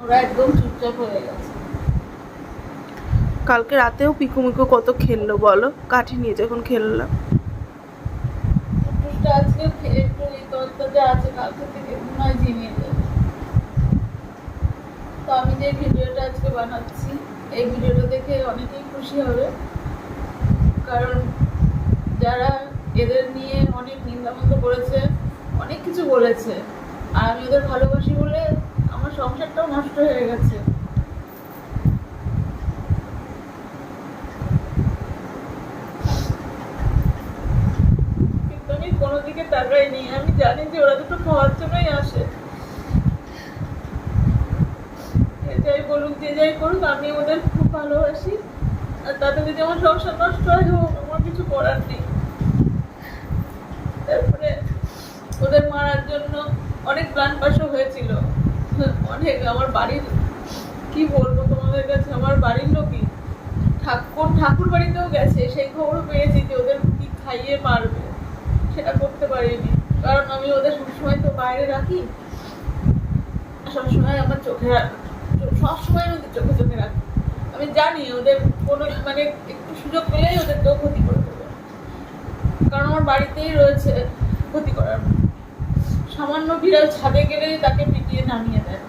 ওরা একদম চুপচাপ হয়ে গেছে। কালকে রাতেও পিকুমিকু কত খেললো বলো, কাঠি নিয়ে যখন খেললাম। আজকে একটু এই তত্ত্ব যা আছে কালকে থেকে নয় ঝিমিয়ে যাবে। তো আমি যে ভিডিওটা আজকে বানাচ্ছি, এই ভিডিওটা দেখে অনেকেই খুশি হবে, কারণ যারা এদের নিয়ে অনেক নিন্দামন্দ করেছে, অনেক কিছু বলেছে, আর আমি ওদের ভালোবাসি বলে আমার সংসারটাও নষ্ট হয়ে গেছে। কিন্তু আমি কোনো দিকে তাকাইনি। আমি জানি যে ওরা দুটো খাওয়ার জন্যই আসে। যাই বলুক, যে যাই করুক, আমি ওদের খুব ভালোবাসি। আর তাতে যদি আমার সংসার নষ্ট হয় হোক, আমার কিছু করার নেই। তারপরে ওদের মারার জন্য অনেক প্ল্যান পাশও হয়েছিল, অনেক। আমার বাড়ির কি বলবো তোমাদের কাছে, আমার বাড়ির লোকই ঠাকুর বাড়িতেও গেছে, সেই খবরও পেয়েছি যে ওদের কি খাইয়ে মারবে। সেটা করতে পারিনি, কারণ আমি ওদের সবসময় তো বাইরে রাখি, সবসময় আমার চোখে সবসময় ওদের চোখে চোখে রাখি। আমি জানি ওদের কোনো মানে একটু সুযোগ পেলেই ওদেরকেও ক্ষতি করে দেবে, কারণ আমার বাড়িতেই রয়েছে ক্ষতি করার। সামান্য বিড়াল ছাদে গেলেই তাকে পিটিয়ে নামিয়ে দেয়।